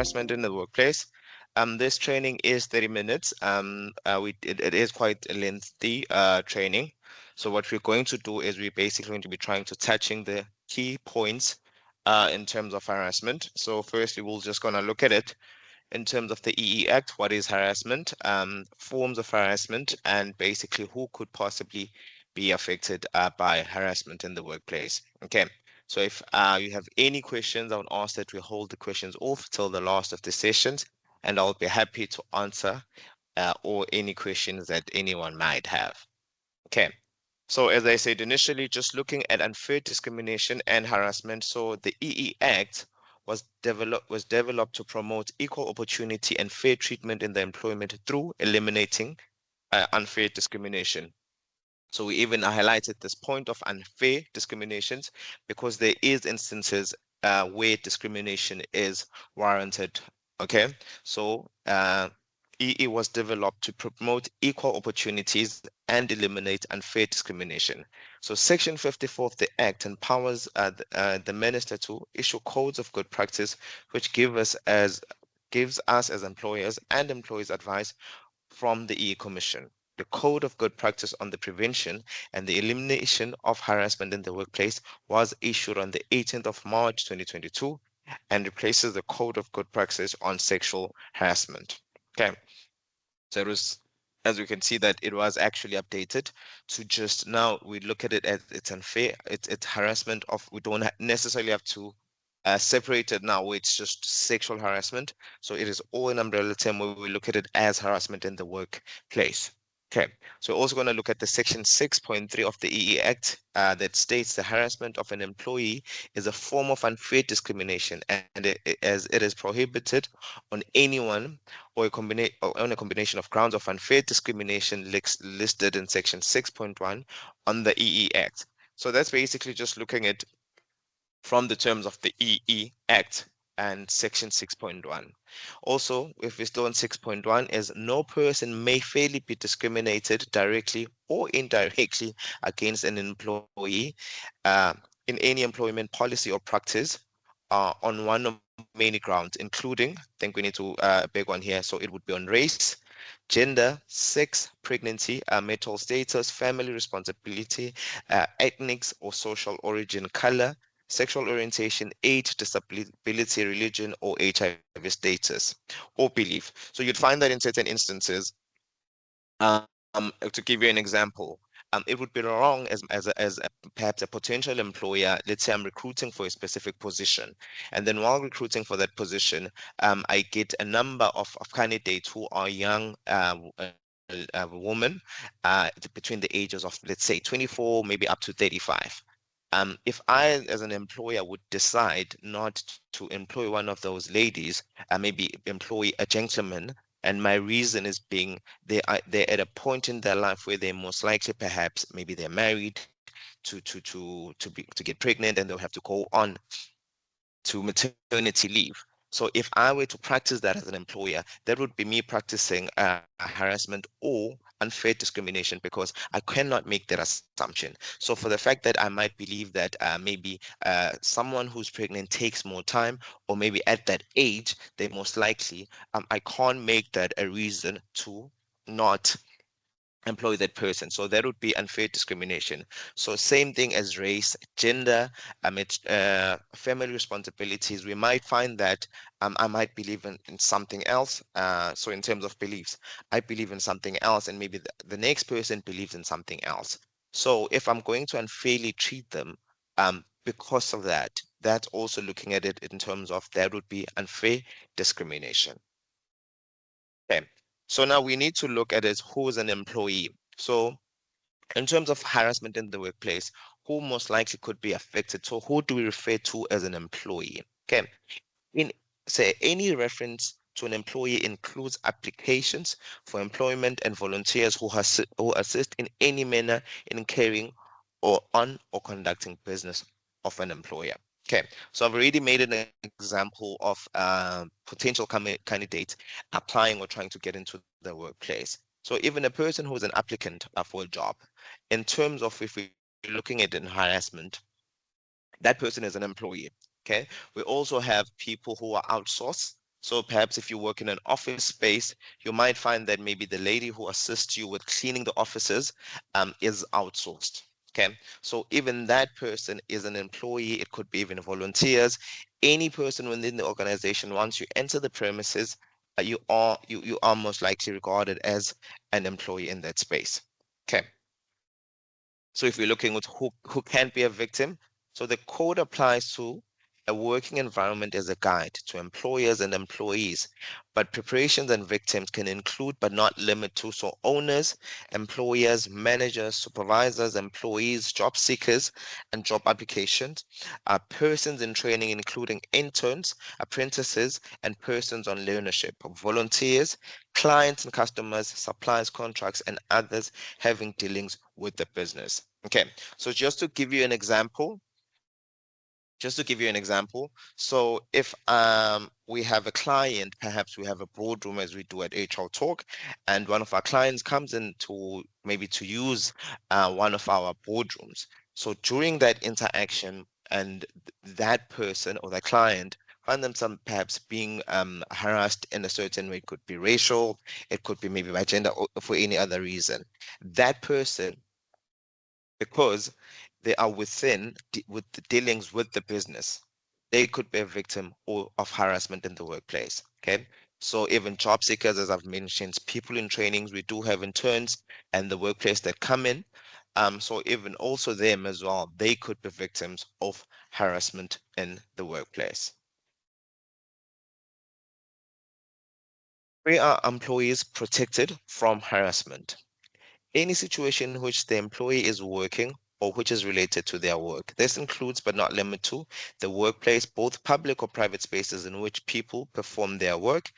harassment in the workplace. This training is 30 minutes. It is quite a lengthy training. So what we're going to do is we're basically going to be trying to touching the key points in terms of harassment. So firstly, we're just going to look at it in terms of the EE Act. What is harassment? Forms of harassment, and basically who could possibly be affected by harassment in the workplace. Okay. So if you have any questions, I would ask that we hold the questions off till the last of the sessions, and I'll be happy to answer or any questions that anyone might have. Okay. So as I said initially, just looking at unfair discrimination and harassment. So the EE Act was developed to promote equal opportunity and fair treatment in the employment through eliminating unfair discrimination. So we even highlighted this point of unfair discriminations because there is instances where discrimination is warranted. Okay, so EE was developed to promote equal opportunities and eliminate unfair discrimination. So Section 54 of the Act empowers the minister to issue codes of good practice, which gives us as employers and employees advice from the EE Commission. The Code of Good Practice on the Prevention and the Elimination of Harassment in the Workplace was issued on the 18th of March 2022 and replaces the Code of Good Practice on Sexual Harassment. Okay, so it was, as we can see, that it was actually updated to just now we look at it as it's unfair, it's harassment of, we don't necessarily have to separate it now where it's just sexual harassment. So it is all an umbrella term where we look at it as harassment in the workplace. Okay, so we're also going to look at the section 6.3 of the EE Act that states the harassment of an employee is a form of unfair discrimination, and as it is prohibited on anyone or on a combination of grounds of unfair discrimination listed in section 6.1 on the EE Act. So that's basically just looking at from the terms of the EE Act and section 6.1. Also, if we're still in 6.1, is no person may fairly be discriminated directly or indirectly against an employee in any employment policy or practice on one of many grounds, including, I think we need to big one here, so it would be on race, gender, sex, pregnancy, marital status, family responsibility, ethnic or social origin, color, sexual orientation, age, disability, religion, or HIV status or belief. So you'd find that in certain instances, to give you an example, it would be wrong as perhaps a potential employer. Let's say I'm recruiting for a specific position, and then while recruiting for that position, I get a number of candidates who are young women between the ages of, let's say, 24, maybe up to 35. If I, as an employer, would decide not to employ one of those ladies, maybe employ a gentleman, and my reason is being they're at a point in their life where they're most likely, perhaps, maybe they're married to get pregnant, and they'll have to go on to maternity leave. So if I were to practice that as an employer, that would be me practicing harassment or unfair discrimination, because I cannot make that assumption. So for the fact that I might believe that maybe someone who's pregnant takes more time, or maybe at that age, they most likely, I can't make that a reason to not employ that person. So that would be unfair discrimination. So same thing as race, gender, it's family responsibilities. We might find that I might believe in something else. So in terms of beliefs, I believe in something else, and maybe the next person believes in something else. So if I'm going to unfairly treat them because of that, that's also looking at it in terms of that would be unfair discrimination. Okay, so now we need to look at it who is an employee. So in terms of harassment in the workplace, who most likely could be affected? So who do we refer to as an employee? Okay, in say any reference to an employee includes applications for employment and volunteers who assist in any manner in carrying or on or conducting business of an employer. Okay, so I've already made an example of potential candidates applying or trying to get into the workplace. So even a person who is an applicant for a job, in terms of if we're looking at in harassment, that person is an employee. Okay, we also have people who are outsourced. So perhaps if you work in an office space, you might find that maybe the lady who assists you with cleaning the offices is outsourced. Okay, so even that person is an employee. It could be even volunteers. Any person within the organization, once you enter the premises, you are most likely regarded as an employee in that space. Okay. So if we're looking at who can be a victim, so the code applies to a working environment as a guide to employers and employees, but preparations and victims can include but not limit to so owners, employers, managers, supervisors, employees, job seekers, and job applications, persons in training including interns, apprentices, and persons on learnership, volunteers, clients and customers, suppliers, contracts, and others having dealings with the business. Okay, so just to give you an example, so if we have a client, perhaps we have a boardroom as we do at HR Talk, and one of our clients comes in to maybe to use one of our boardrooms. So during that interaction, and that person or that client find themselves perhaps being harassed in a certain way, it could be racial, it could be maybe by gender or for any other reason. That person, because they are with the dealings with the business, they could be a victim or of harassment in the workplace. Okay, so even job seekers, as I've mentioned, people in trainings, we do have interns and the workplace that come in. So even also them as well, they could be victims of harassment in the workplace. We are employees protected from harassment. Any situation in which the employee is working or which is related to their work. This includes, but not limited to, the workplace, both public or private spaces in which people perform their work,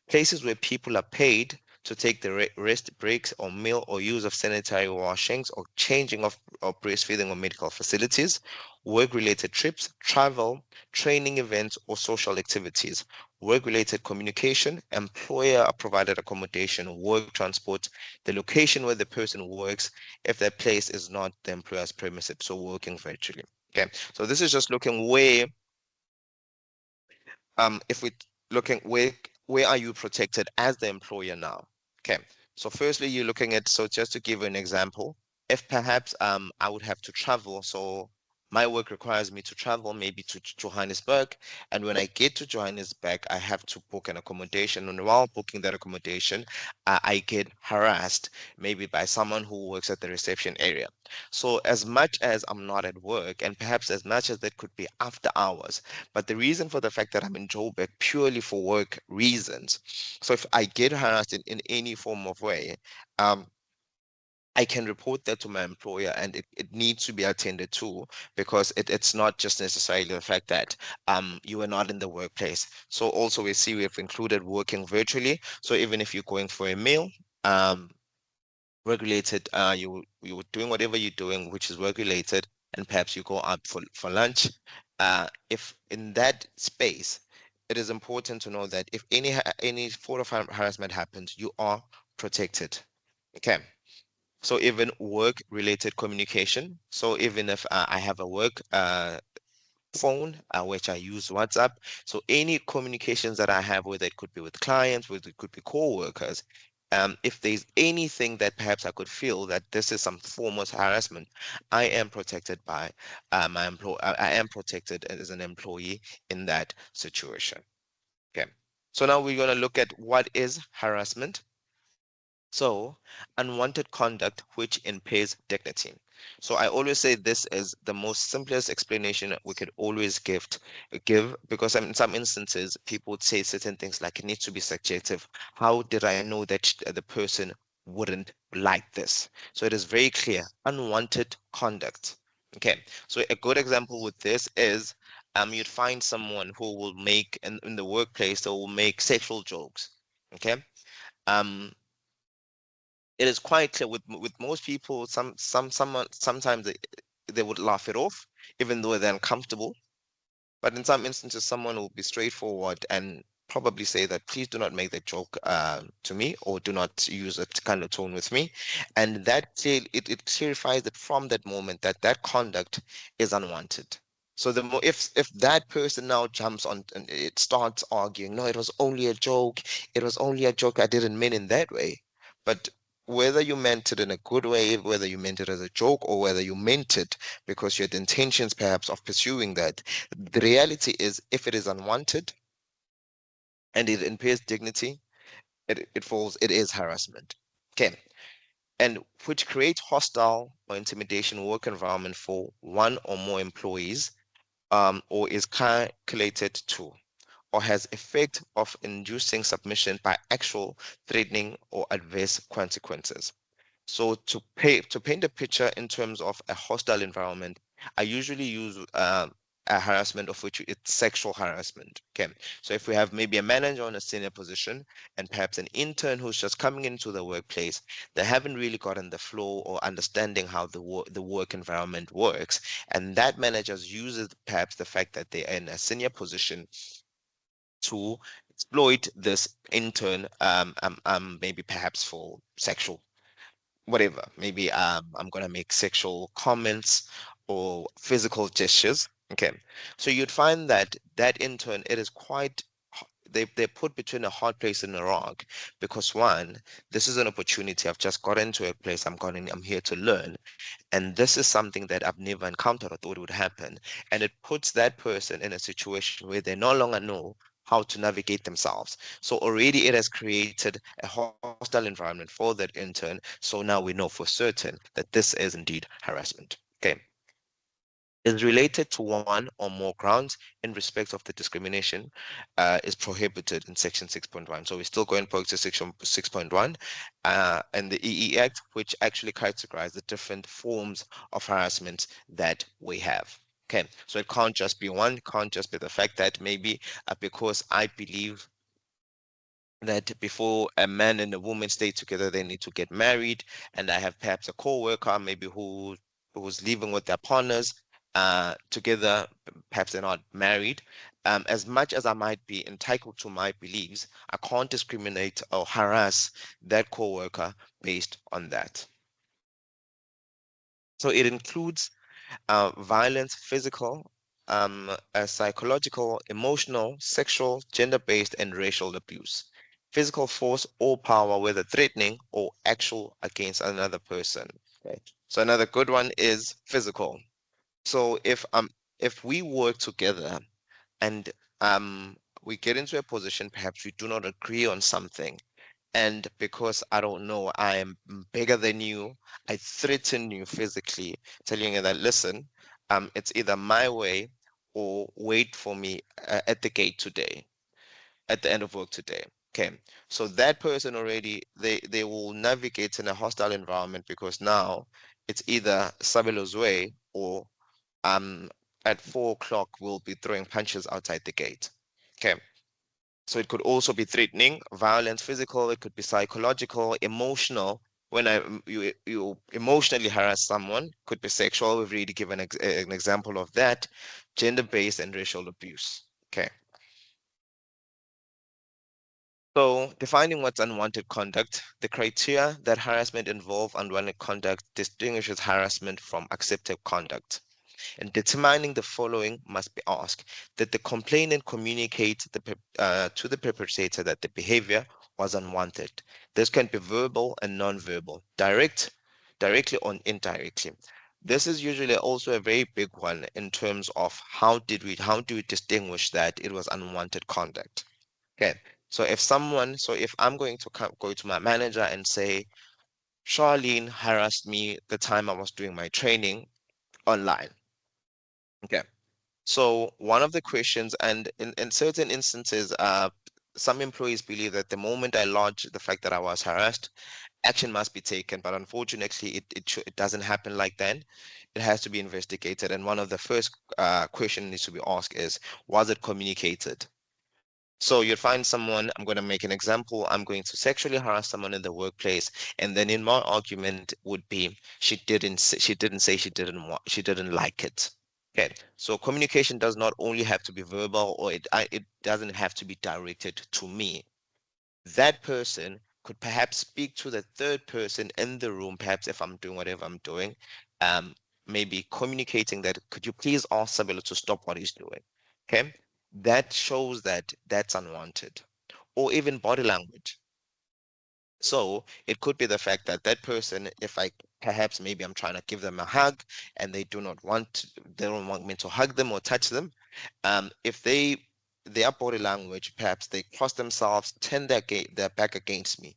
places where people are paid to take the rest breaks or meal or use of sanitary washings or changing of or breastfeeding or medical facilities, work-related trips, travel, training events, or social activities, work-related communication, employer-provided accommodation, work transport, the location where the person works, if that place is not the employer's premises, so working virtually. Okay, so this is just looking where if we looking where are you protected as the employer now? Okay, so firstly you're looking at, so just to give you an example, if perhaps I would have to travel, so my work requires me to travel maybe to Johannesburg, and when I get to Johannesburg I have to book an accommodation, and while booking that accommodation I get harassed maybe by someone who works at the reception area. So as much as I'm not at work, and perhaps as much as that could be after hours, but the reason for the fact that I'm in Joburg purely for work reasons. So if I get harassed in any form of way, um, I can report that to my employer, and it needs to be attended to, because it's not just necessarily the fact that you are not in the workplace. So also we see we've included working virtually. So even if you're going for a meal, um, regulated, you doing whatever you're doing which is work related, and perhaps you go out for lunch, if in that space, it is important to know that if any form of harassment happens, you are protected. Okay, so even work related communication, so even if I have a work phone, which I use WhatsApp. So any communications that I have, whether it could be with clients, whether it could be co-workers, if there's anything that perhaps I could feel that this is some form of harassment, I am protected by my employer. I am protected as an employee in that situation. Okay. So now we're going to look at what is harassment. So, unwanted conduct which impairs dignity. So I always say this is the most simplest explanation that we could always give, because in some instances people would say certain things like it needs to be subjective. How did I know that the person wouldn't like this? So it is very clear, unwanted conduct. Okay, so a good example with this is you'd find someone who will make in the workplace, they will make sexual jokes. Okay. Um, it is quite clear with most people, someone sometimes they would laugh it off even though they're uncomfortable, but in some instances someone will be straightforward and probably say that please do not make that joke to me, or do not use that kind of tone with me, and it clarifies that from that moment that that conduct is unwanted. So the more if that person now jumps on and it starts arguing, no, it was only a joke. It was only a joke. I didn't mean in that way. But whether you meant it in a good way, whether you meant it as a joke, or whether you meant it because you had intentions perhaps of pursuing that, the reality is if it is unwanted and it impairs dignity, it is harassment. Okay. And which create hostile or intimidation work environment for one or more employees, or is calculated to, or has effect of inducing submission by actual threatening or adverse consequences. So to paint a picture in terms of a hostile environment, I usually use a harassment of which it's sexual harassment. Okay. So if we have maybe a manager on a senior position and perhaps an intern who's just coming into the workplace, they haven't really gotten the flow or understanding how the work environment works. And that manager uses perhaps the fact that they're in a senior position to exploit this intern, maybe perhaps for sexual whatever. Maybe I'm gonna make sexual comments or physical gestures. Okay, so you'd find that that in turn it is quite they're put between a hard place and a rock because one, this is an opportunity. I've just got into a place. I'm here to learn, and this is something that I've never encountered or thought would happen. And it puts that person in a situation where they no longer know how to navigate themselves. So already it has created a hostile environment for that intern. So now we know for certain that this is indeed harassment. Okay. Is related to one or more grounds in respect of the discrimination is prohibited in section 6.1. So we're still going back to section 6.1 and the EE Act, which actually categorize the different forms of harassment that we have. Okay, so it can't just be one, can't just be the fact that maybe because I believe that before a man and a woman stay together, they need to get married. And I have perhaps a co-worker, maybe who's living with their partners together, perhaps they're not married. As much as I might be entitled to my beliefs, I can't discriminate or harass that co-worker based on that. So it includes violence, physical, psychological, emotional, sexual, gender-based, and racial abuse. Physical force or power, whether threatening or actual against another person. Okay. So another good one is physical. So if we work together and we get into a position, perhaps we do not agree on something, and because I don't know, I am bigger than you, I threaten you physically, telling you that, listen, it's either my way or wait for me at the gate today, at the end of work today. Okay. So that person already, they will navigate in a hostile environment because now it's either Sabelo's way or um at 4 o'clock we'll be throwing punches outside the gate. Okay. So it could also be threatening, violence, physical, it could be psychological, emotional. When you emotionally harass someone, could be sexual. We've already given an example of that, gender-based and racial abuse. Okay. So defining what's unwanted conduct, the criteria that harassment involve unwanted conduct distinguishes harassment from accepted conduct. And determining the following must be asked: did the complainant communicate to the perpetrator that the behavior was unwanted? This can be verbal and non-verbal, directly or indirectly. This is usually also a very big one in terms of how do we distinguish that it was unwanted conduct? Okay. So if I'm going to go to my manager and say, Charlene harassed me the time I was doing my training online. Okay. So one of the questions, and in certain instances, some employees believe that the moment I lodge the fact that I was harassed, action must be taken. But unfortunately, it doesn't happen like that. It has to be investigated. And one of the first question needs to be asked is, was it communicated? So you'd find someone, I'm going to make an example, I'm going to sexually harass someone in the workplace, and then in my argument would be she didn't say she didn't like it. Okay, so communication does not only have to be verbal, or it doesn't have to be directed to me. That person could perhaps speak to the third person in the room, perhaps if I'm doing whatever I'm doing, um, maybe communicating that, could you please ask Sabelo to stop what he's doing? Okay, that shows that that's unwanted. Or even body language. So it could be the fact that that person, if I perhaps maybe I'm trying to give them a hug and they don't want me to hug them or touch them. If their body language, perhaps they cross themselves, turn their back against me,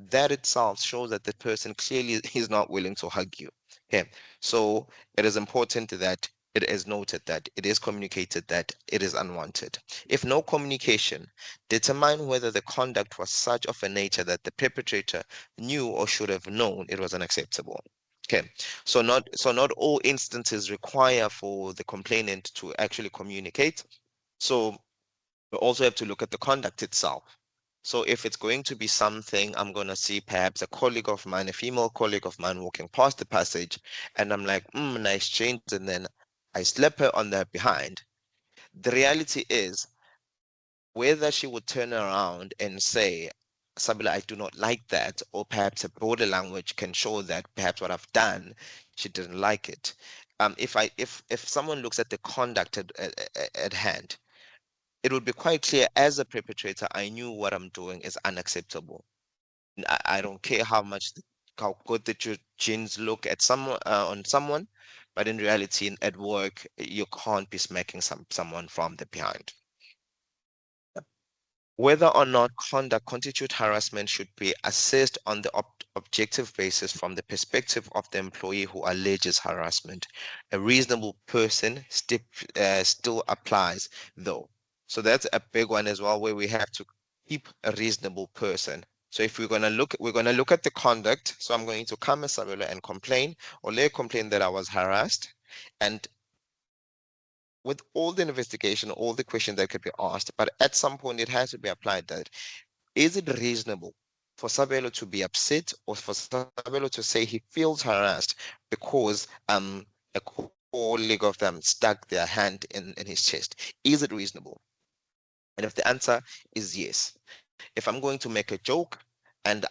that itself shows that the person clearly is not willing to hug you. Okay, so it is important that it is noted that it is communicated that it is unwanted. If no communication, determine whether the conduct was such of a nature that the perpetrator knew or should have known it was unacceptable. Okay, so not all instances require for the complainant to actually communicate. So we also have to look at the conduct itself. So if it's going to be something, I'm going to see perhaps a colleague of mine, a female colleague of mine walking past the passage, and I'm like, nice change, and then I slap her on the behind. The reality is, whether she would turn around and say, Sabila, I do not like that, or perhaps a broader language can show that perhaps what I've done, she didn't like it. If someone looks at the conduct at hand, it would be quite clear as a perpetrator, I knew what I'm doing is unacceptable. I don't care how good the genes look at someone on someone, but in reality, at work, you can't be smacking someone from the behind. Whether or not conduct constitute harassment should be assessed on the objective basis from the perspective of the employee who alleges harassment. A reasonable person still applies, though. So that's a big one as well, where we have to keep a reasonable person. So if we're gonna look at the conduct. So I'm going to come as Sabelo and complain, or lay a complaint that I was harassed, and with all the investigation, all the questions that could be asked, but at some point it has to be applied that, is it reasonable for Sabelo to be upset, or for Sabelo to say he feels harassed because a colleague of them stuck their hand in his chest? Is it reasonable? And if the answer is yes, if I'm going to make a joke, and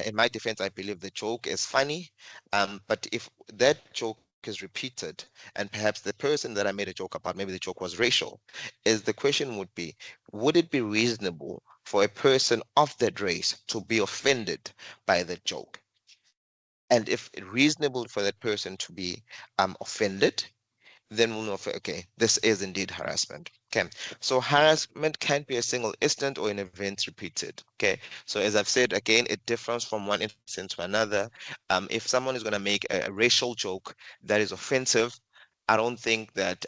in my defense, I believe the joke is funny, but if that joke is repeated, and perhaps the person that I made a joke about, maybe the joke was racial, is the question would be, would it be reasonable for a person of that race to be offended by the joke? And if reasonable for that person to be offended, then we'll know, okay, this is indeed harassment. Okay, so harassment can be a single incident or an event repeated. Okay, so as I've said again, it differs from one instance to another. If someone is going to make a racial joke that is offensive, I don't think that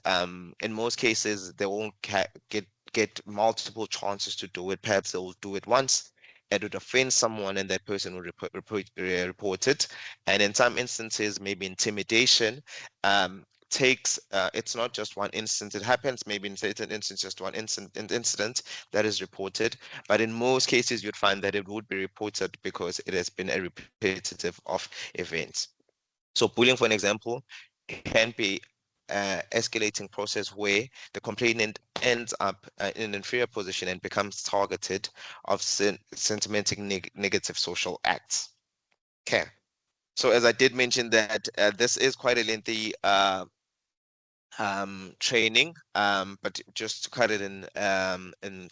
in most cases they won't get multiple chances to do it. Perhaps they'll do it once. It would offend someone, and that person will report it. And in some instances, maybe intimidation. Takes it's not just one instance, it happens maybe in certain instances, just one incident that is reported, but in most cases you'd find that it would be reported because it has been a repetitive of events. So bullying, for an example, can be escalating process where the complainant ends up in an inferior position and becomes targeted of sentimental negative social acts. Okay, so as I did mention that this is quite a lengthy training, but just to cut it in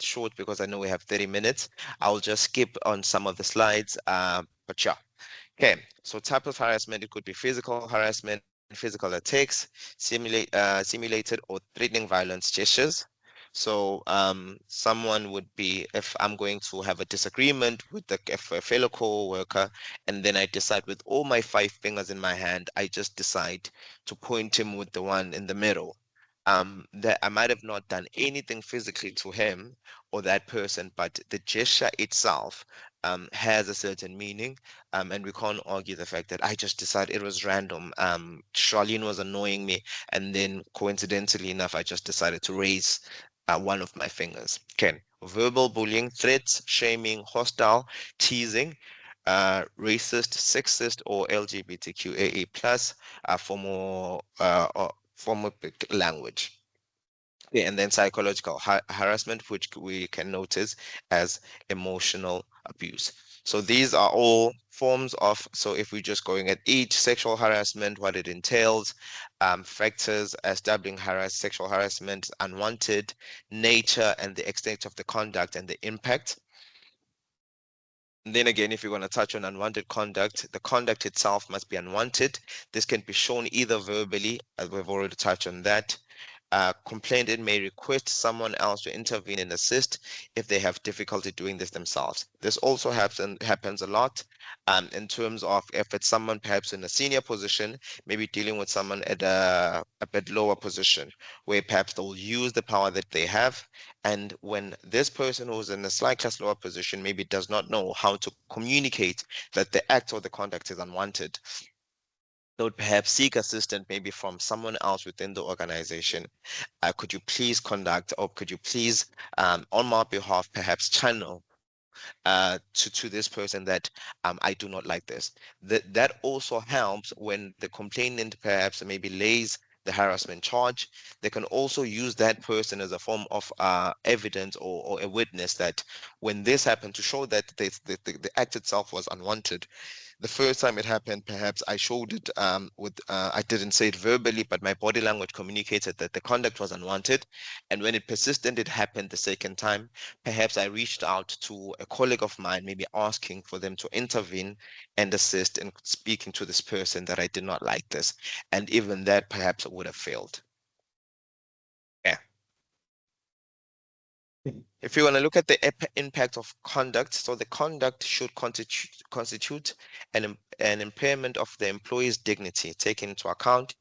short, because I know we have 30 minutes, I'll just skip on some of the slides. But yeah, okay, so type of harassment, it could be physical harassment, physical attacks, simulated or threatening violence gestures. So someone would be, if I'm going to have a disagreement with a fellow co-worker, and then I decide with all my 5 fingers in my hand, I just decide to point him with the one in the middle. That I might have not done anything physically to him or that person, but the gesture itself has a certain meaning, and we can't argue the fact that I just decided it was random. Charlene was annoying me, and then coincidentally enough, I just decided to raise one of my fingers. Okay, verbal bullying, threats, shaming, hostile, teasing, racist, sexist, or LGBTQAA plus form of language. Yeah, and then psychological harassment, which we can notice as emotional abuse. So these are all forms of, so if we're just going at each, sexual harassment, what it entails, factors establishing sexual harassment, unwanted, nature and the extent of the conduct and the impact. And then again, if you're going to touch on unwanted conduct, the conduct itself must be unwanted. This can be shown either verbally, as we've already touched on that. Complainant may request someone else to intervene and assist if they have difficulty doing this themselves. This also happens a lot in terms of if it's someone perhaps in a senior position, maybe dealing with someone at a bit lower position, where perhaps they'll use the power that they have. And when this person who's in a slight class lower position maybe does not know how to communicate that the act or the conduct is unwanted, they would perhaps seek assistance maybe from someone else within the organization. Could you please conduct, or could you please, on my behalf, perhaps channel to this person that I do not like this. That also helps when the complainant perhaps maybe lays the harassment charge. They can also use that person as a form of evidence or a witness that when this happened, to show that the act itself was unwanted. The first time it happened, perhaps I showed it with I didn't say it verbally, but my body language communicated that the conduct was unwanted. And when it persisted, it happened the second time. Perhaps I reached out to a colleague of mine, maybe asking for them to intervene and assist in speaking to this person that I did not like this. And even that perhaps would have failed. Yeah. If you want to look at the impact of conduct, so the conduct should constitute an impairment of the employee's dignity, taking into account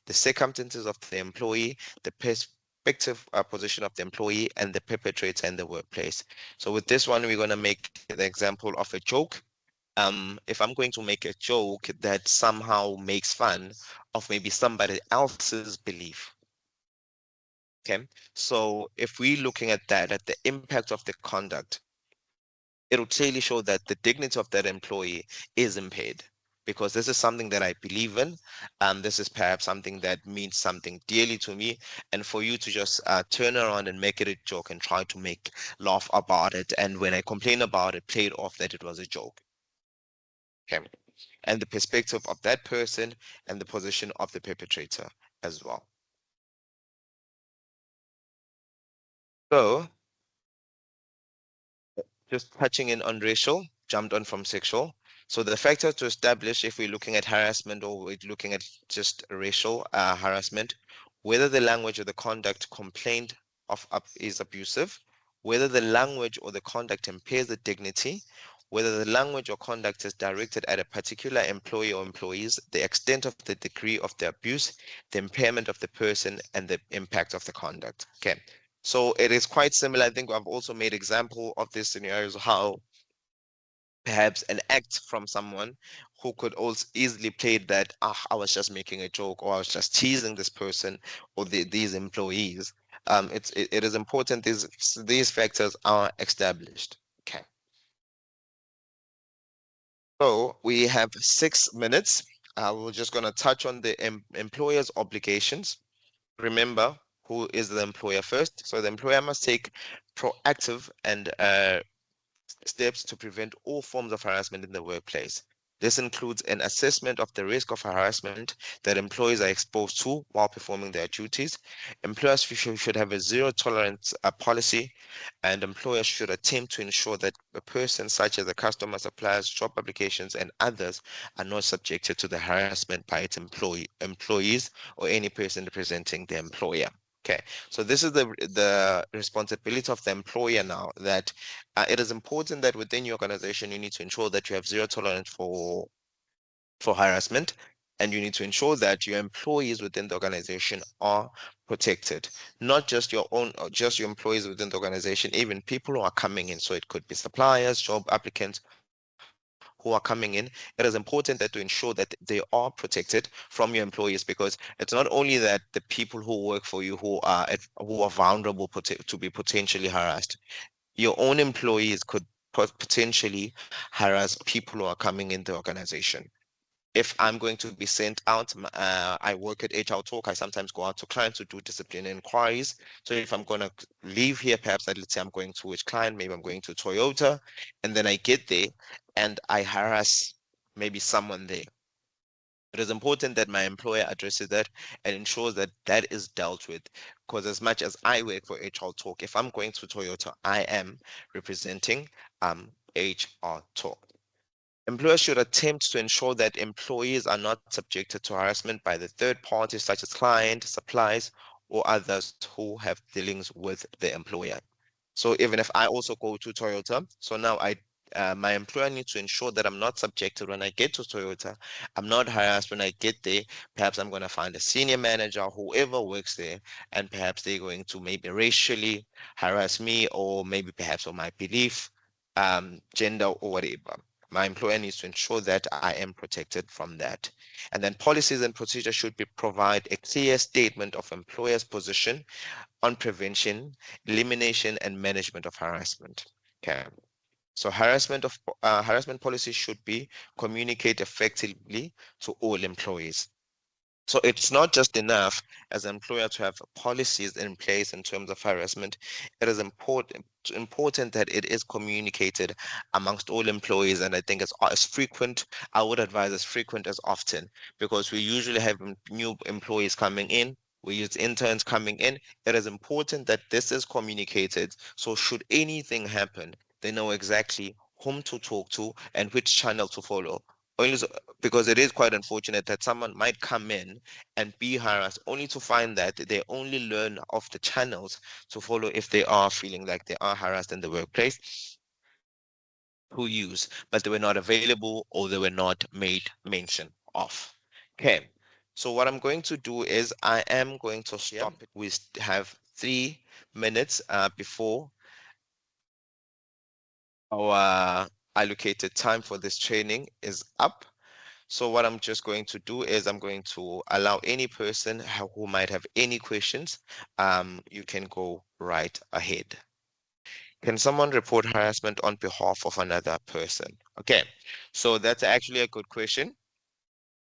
the circumstances of the employee, the perspective position of the employee, and the perpetrator in the workplace. So with this one, we're going to make the example of a joke. If I'm going to make a joke that somehow makes fun of maybe somebody else's belief, okay? So if we're looking at that, at the impact of the conduct, it'll clearly show that the dignity of that employee is impaired, because this is something that I believe in. This is perhaps something that means something dearly to me. And for you to just turn around and make it a joke and try to make laugh about it. And when I complain about it, play it off that it was a joke. Okay. And the perspective of that person and the position of the perpetrator as well. So just touching in on racial, jumped on from sexual. So the factor to establish if we're looking at harassment or we're looking at just racial harassment, whether the language or the conduct complained of is abusive, whether the language or the conduct impairs the dignity, whether the language or conduct is directed at a particular employee or employees, the extent of the degree of the abuse, the impairment of the person, and the impact of the conduct. Okay. So it is quite similar. I think I've also made example of these scenarios, how perhaps an act from someone who could also easily play that, I was just making a joke, or I was just teasing this person or these employees. It is important these factors are established. Okay. So we have 6 minutes. We're just going to touch on the employer's obligations. Remember, who is the employer first? So the employer must take proactive and steps to prevent all forms of harassment in the workplace. This includes an assessment of the risk of harassment that employees are exposed to while performing their duties. Employers should have a zero tolerance policy, and employers should attempt to ensure that a person such as a customer, suppliers, job applications, and others are not subjected to the harassment by its employees or any person representing the employer. Okay, so this is the responsibility of the employer now, that it is important that within your organization you need to ensure that you have zero tolerance for harassment, and you need to ensure that your employees within the organization are protected, not just your own or just your employees within the organization, even people who are coming in. So it could be suppliers, job applicants who are coming in. It is important that to ensure that they are protected from your employees, because it's not only that the people who work for you who are vulnerable to be potentially harassed. Your own employees could potentially harass people who are coming in the organization. If I'm going to be sent out, I work at HR Talk. I sometimes go out to clients to do discipline inquiries. So if I'm gonna leave here, perhaps let's say I'm going to which client, maybe I'm going to Toyota, and then I get there and I harass maybe someone there. It is important that my employer addresses that and ensures that that is dealt with. Because as much as I work for HR Talk, if I'm going to Toyota, I am representing HR Talk. Employers should attempt to ensure that employees are not subjected to harassment by the third parties such as client, suppliers, or others who have dealings with the employer. So even if I also go to Toyota, so now my employer needs to ensure that I'm not subjected when I get to Toyota. I'm not harassed when I get there. Perhaps I'm going to find a senior manager, whoever works there, and perhaps they're going to maybe racially harass me, or maybe perhaps on my belief, gender, or whatever. My employer needs to ensure that I am protected from that. And then policies and procedures should be provide a clear statement of employer's position on prevention, elimination, and management of harassment. Okay. So harassment policies should be communicated effectively to all employees. So it's not just enough as an employer to have policies in place in terms of harassment. It is important that it is communicated amongst all employees, and I think it's as frequent. I would advise as frequent as often, because we usually have new employees coming in. We use interns coming in. It is important that this is communicated. So should anything happen, they know exactly whom to talk to and which channel to follow. Only because it is quite unfortunate that someone might come in and be harassed only to find that they only learn of the channels to follow if they are feeling like they are harassed in the workplace, who use, but they were not available or they were not made mention of. Okay, so what I'm going to do is I am going to stop it. We have 3 minutes before our allocated time for this training is up. So what I'm just going to do is I'm going to allow any person who might have any questions. You can go right ahead. Can someone report harassment on behalf of another person? Okay, so that's actually a good question.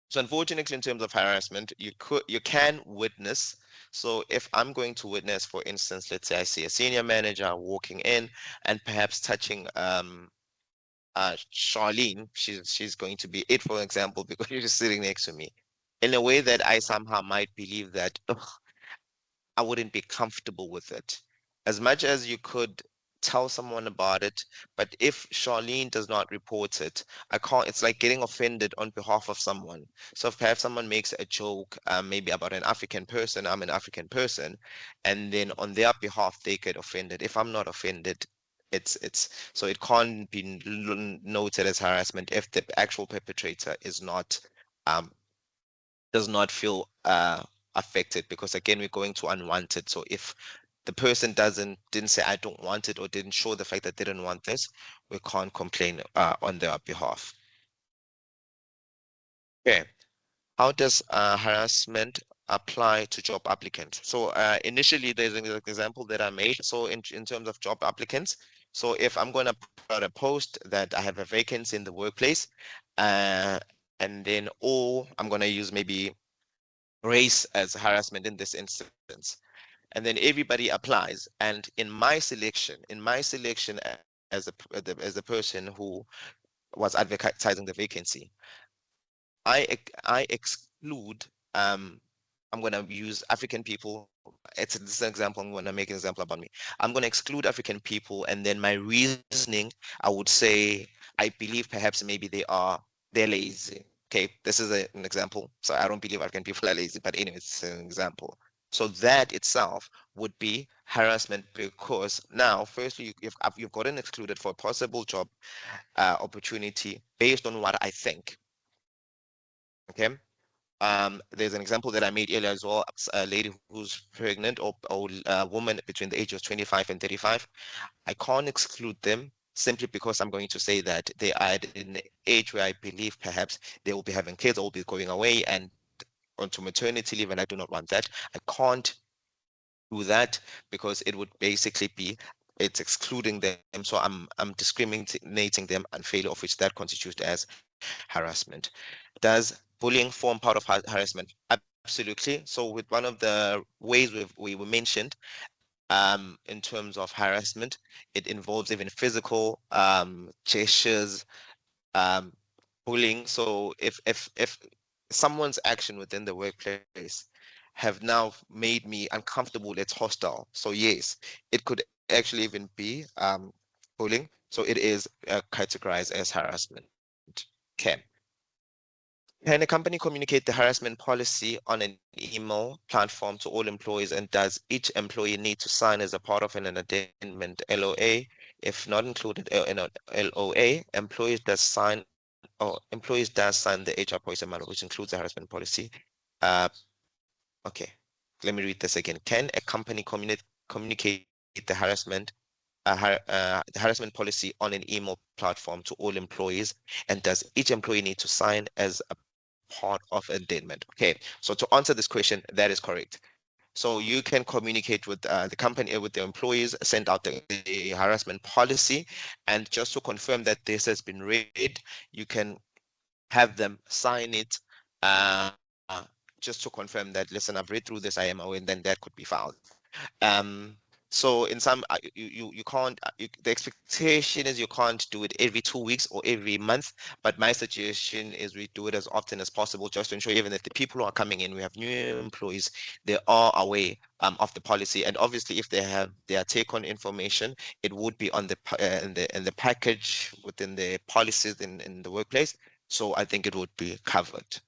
So unfortunately, in terms of harassment, you can witness. So if I'm going to witness, for instance, let's say I see a senior manager walking in and perhaps touching Charlene, she's going to be it, for example, because she's sitting next to me. In a way that I somehow might believe that, ugh, I wouldn't be comfortable with it. As much as you could tell someone about it, but if Charlene does not report it, I can't, it's like getting offended on behalf of someone. So if perhaps someone makes a joke, maybe about an African person, I'm an African person, and then on their behalf they get offended. If I'm not offended, it's so it can't be noted as harassment if the actual perpetrator is not um does not feel affected, because again we're going to unwanted. So if the person didn't say I don't want it, or didn't show the fact that they didn't want this, we can't complain on their behalf. Okay, how does harassment apply to job applicants? So initially there's an example that I made. So in terms of job applicants, so if I'm going to put out a post that I have a vacancy in the workplace, and then, or I'm going to use maybe race as harassment in this instance, and then everybody applies, and in my selection as a person who was advertising the vacancy, I exclude, um I'm going to use African people. It's this is an example. I'm going to make an example about me. I'm going to exclude African people, and then my reasoning, I would say, I believe perhaps maybe they're lazy. Okay, this is an example. So I don't believe African people are lazy, but anyway, it's an example. So that itself would be harassment, because now, firstly, you've gotten excluded for a possible job opportunity based on what I think. Okay. There's an example that I made earlier as well. A lady who's pregnant, or a woman between the age of 25 and 35. I can't exclude them simply because I'm going to say that they are at an age where I believe perhaps they will be having kids or will be going away and onto maternity leave, and I do not want that. I can't do that because it would basically be it's excluding them. So I'm discriminating them unfairly, of which that constitutes as harassment. Does bullying form part of harassment? Absolutely. So with one of the ways we mentioned, in terms of harassment, it involves even physical gestures, um, bullying. So if someone's action within the workplace have now made me uncomfortable, it's hostile. So yes, it could actually even be bullying. So it is categorized as harassment. Okay. Can a company communicate the harassment policy on an email platform to all employees? And does each employee need to sign as a part of an addendum LOA? If not included in an LOA, employees does sign the HR policy manual, which includes the harassment policy. Uh, okay, let me read this again. Can a company communicate the harassment policy on an email platform to all employees? And does each employee need to sign as a part of addendum? Okay, so to answer this question, that is correct. So you can communicate with the company, with the employees, send out the harassment policy, and just to confirm that this has been read, you can have them sign it, uh, just to confirm that, listen, I've read through this IMO, and then that could be filed. Um, so in some you can't the expectation is you can't do it every 2 weeks or every month, but my suggestion is we do it as often as possible just to ensure even that the people who are coming in, we have new employees, they are aware of the policy. And obviously if they have their take on information, it would be on the in the package within the policies in the workplace. So I think it would be covered.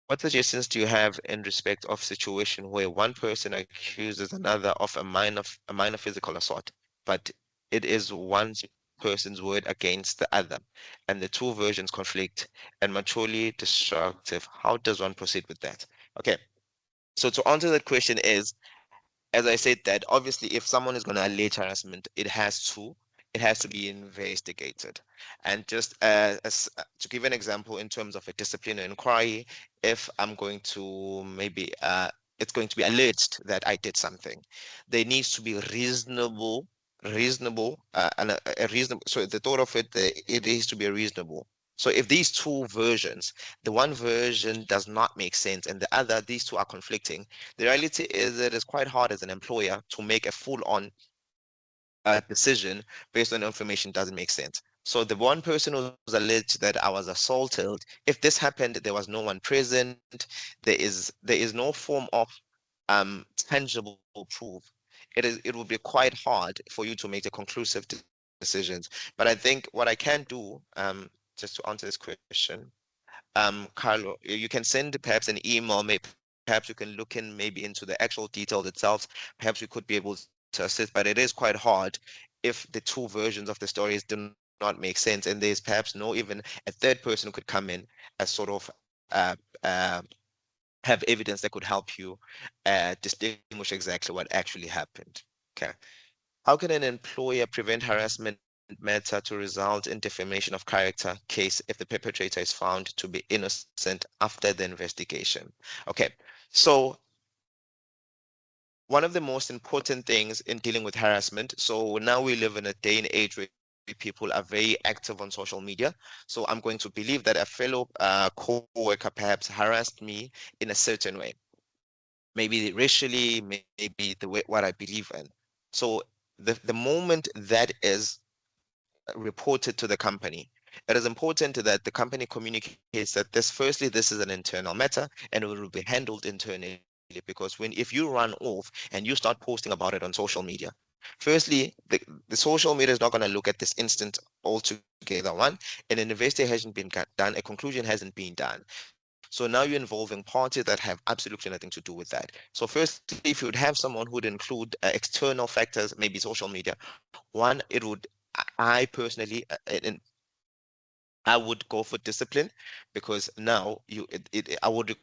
What suggestions do you have in respect of situation where one person accuses another of a minor physical assault, but it is one person's word against the other, and the two versions conflict and maturely destructive? How does one proceed with that? Okay, so to answer that question is, as I said, that obviously if someone is going to allege harassment, it has to be investigated. And just to give an example in terms of a disciplinary inquiry, if I'm going to maybe it's going to be alleged that I did something, there needs to be reasonable and a reasonable. So the thought of it, it needs to be reasonable. So if these two versions, the one version does not make sense and the other, these two are conflicting, the reality is that it's quite hard as an employer to make a full-on decision based on information doesn't make sense. So the one person who's alleged that I was assaulted, if this happened, there was no one present, there is no form of tangible proof. It will be quite hard for you to make the conclusive decisions. But I think what I can do, just to answer this question, Carlo, you can send perhaps an email, maybe perhaps you can look in maybe into the actual details itself. Perhaps we could be able to assist, but it is quite hard if the two versions of the stories do not make sense, and there's perhaps no even a third person who could come in as sort of have evidence that could help you distinguish exactly what actually happened. Okay. How can an employer prevent harassment matter to result in defamation of character case if the perpetrator is found to be innocent after the investigation? Okay. So one of the most important things in dealing with harassment, so now we live in a day and age where people are very active on social media. So I'm going to believe that a fellow co-worker perhaps harassed me in a certain way, maybe racially, maybe the way what I believe in. So the moment that is reported to the company, it is important that the company communicates that this, firstly, this is an internal matter and it will be handled internally, because when if you run off and you start posting about it on social media, firstly, the social media is not going to look at this instant altogether, one, and an investigation hasn't been done, a conclusion hasn't been done. So now you're involving parties that have absolutely nothing to do with that. So firstly, if you would have someone who would include external factors, maybe social media, one, it would, I personally, I would go for discipline, because now I would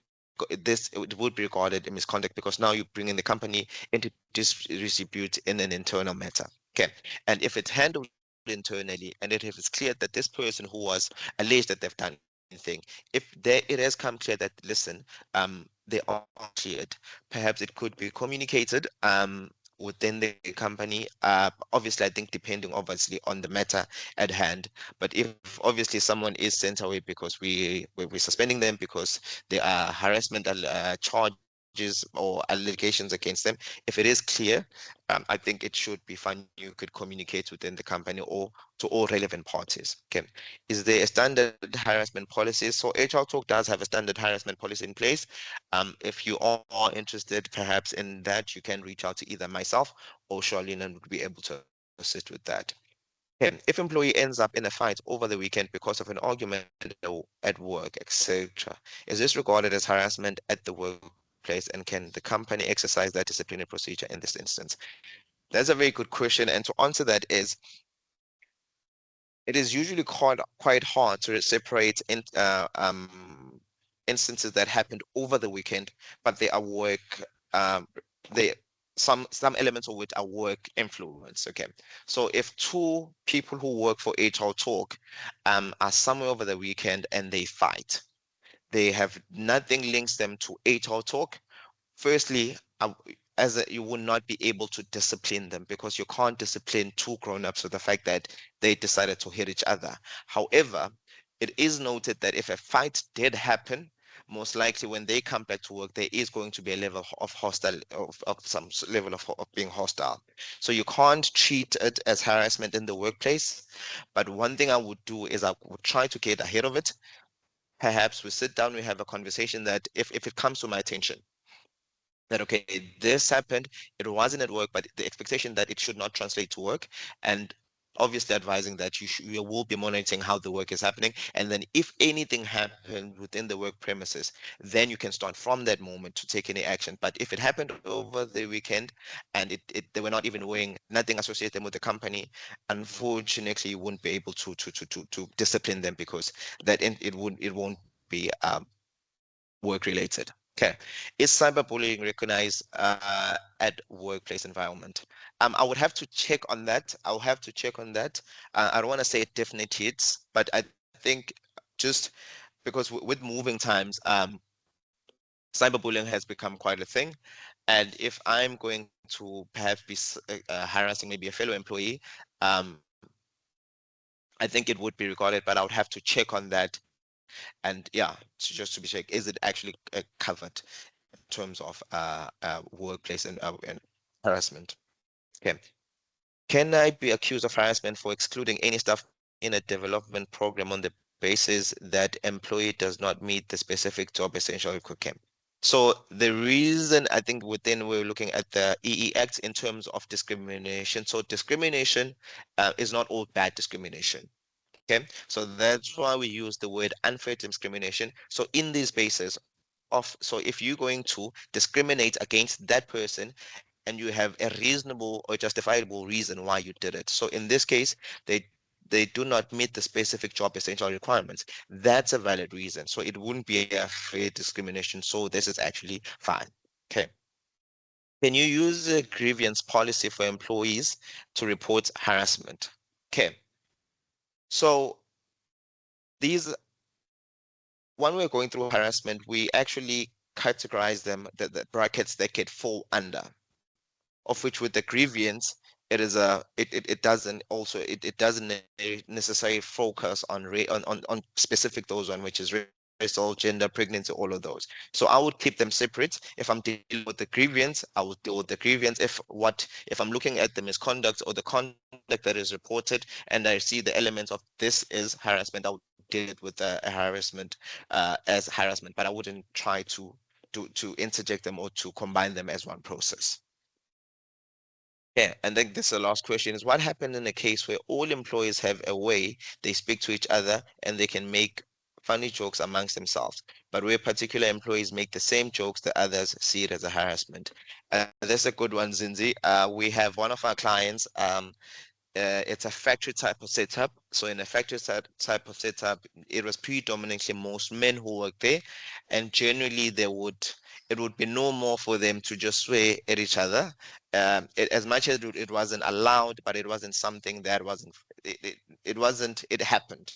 it would be regarded a misconduct, because now you're bringing the company into disrepute in an internal matter. Okay, and if it's handled internally, and if it's clear that this person who was alleged that they've done anything, if there it has come clear that, listen, they are cleared, perhaps it could be communicated within the company. Obviously, I think depending obviously on the matter at hand. But if obviously someone is sent away because we're suspending them because there are harassment charges or allegations against them, if it is clear, I think it should be fine. You could communicate within the company or to all relevant parties. Okay. Is there a standard harassment policy? So HR Talk does have a standard harassment policy in place. If you are interested perhaps in that, you can reach out to either myself or Charlene and would be able to assist with that. Okay. If employee ends up in a fight over the weekend because of an argument at work, etc., is this regarded as harassment at the workplace, and can the company exercise that disciplinary procedure in this instance? That's a very good question, and to answer that is it is usually quite hard to separate instances that happened over the weekend, but they are work um, they some elements of which are work influence. Okay, so if two people who work for HR Talk are somewhere over the weekend and they fight, they have nothing links them to HR Talk. Firstly, you will not be able to discipline them because you can't discipline two grown-ups for the fact that they decided to hit each other. However, it is noted that if a fight did happen, most likely when they come back to work, there is going to be a level of hostile of some level of being hostile. So you can't treat it as harassment in the workplace. But one thing I would do is I would try to get ahead of it. Perhaps we sit down, we have a conversation that if it comes to my attention that okay, this happened, it wasn't at work, but the expectation that it should not translate to work, and obviously advising that you will be monitoring how the work is happening, and then if anything happened within the work premises, then you can start from that moment to take any action. But if it happened over the weekend and they were not even weighing nothing associated with the company, unfortunately you wouldn't be able to discipline them because it won't be work related. Okay. Is cyberbullying recognized at workplace environment? I would have to check on that. I'll have to check on that. I don't want to say it definitely hits, but I think just because with moving times, cyberbullying has become quite a thing. And if I'm going to perhaps be harassing maybe a fellow employee, um, I think it would be recorded, but I would have to check on that. And yeah, just to be checked, is it actually covered in terms of workplace and harassment? Okay. Can I be accused of harassment for excluding any staff member in a development program on the basis that employee does not meet the specific job essential requirement? So the reason I think within we're looking at the EE Act in terms of discrimination. So discrimination is not all bad discrimination. Okay, so that's why we use the word unfair discrimination. So in these bases of, so if you're going to discriminate against that person and you have a reasonable or justifiable reason why you did it. So in this case, they do not meet the specific job essential requirements. That's a valid reason. So it wouldn't be a fair discrimination. So this is actually fine. Okay. Can you use a grievance policy for employees to report harassment? Okay. So these when we're going through harassment, we actually categorize them the brackets they could fall under, of which with the grievance, it is a it doesn't also it doesn't necessarily focus on on specific those one, which is racial, gender, pregnancy, all of those. So I would keep them separate. If I'm dealing with the grievance, I would deal with the grievance. If I'm looking at the misconduct or the conduct that is reported and I see the elements of this is harassment, I would deal it with a harassment as harassment, but I wouldn't try to interject them or to combine them as one process. Yeah, and then this is the last question is what happened in a case where all employees have a way they speak to each other and they can make funny jokes amongst themselves, but where particular employees make the same jokes, the others see it as a harassment. That's a good one, Zinzi. We have one of our clients. It's a factory type of setup. So in a factory type of setup, it was predominantly most men who work there, and generally it would be normal for them to just swear at each other. As much as it wasn't allowed, but it wasn't something that wasn't it wasn't it happened.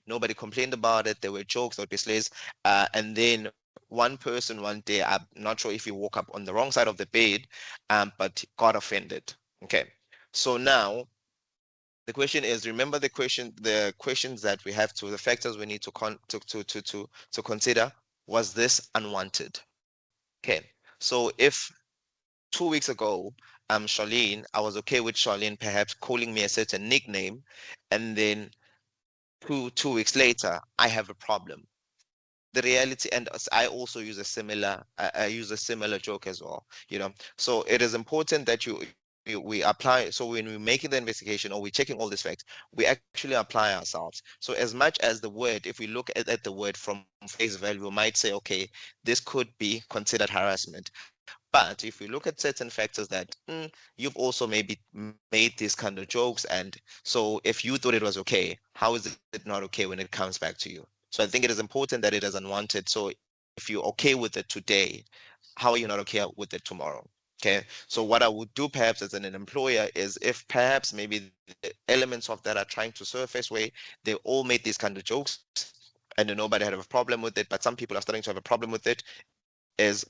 Nobody complained about it. There were jokes, there would be slays, and then one person one day, I'm not sure if he woke up on the wrong side of the bed, but got offended. Okay. So now the question is, remember the questions that we have to, the factors we need to consider. Was this unwanted? Okay. So if 2 weeks ago, Charlene, I was okay with Charlene perhaps calling me a certain nickname, and then two weeks later, I have a problem. The reality, and I also use a similar, I use a similar joke as well, so it is important that we apply. So when we're making the investigation or we're checking all these facts, we actually apply ourselves. So as much as the word, if we look at the word from face value, we might say, okay, this could be considered harassment. But if we look at certain factors that you've also maybe made these kind of jokes, and so if you thought it was okay, how is it not okay when it comes back to you? So I think it is important that it is unwanted. So if you're okay with it today, how are you not okay with it tomorrow? Okay. So what I would do perhaps as an employer is, if perhaps maybe the elements of that are trying to surface where they all made these kind of jokes and then nobody had a problem with it, but some people are starting to have a problem with it, is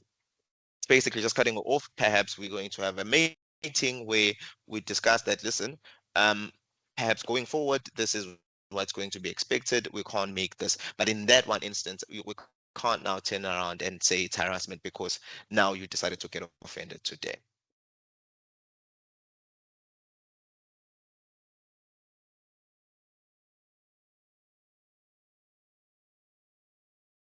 basically just cutting it off. Perhaps we're going to have a meeting where we discuss that, listen, um, perhaps going forward, this is what's going to be expected. We can't make this. But in that one instance, we can't now turn around and say it's harassment because now you decided to get offended today.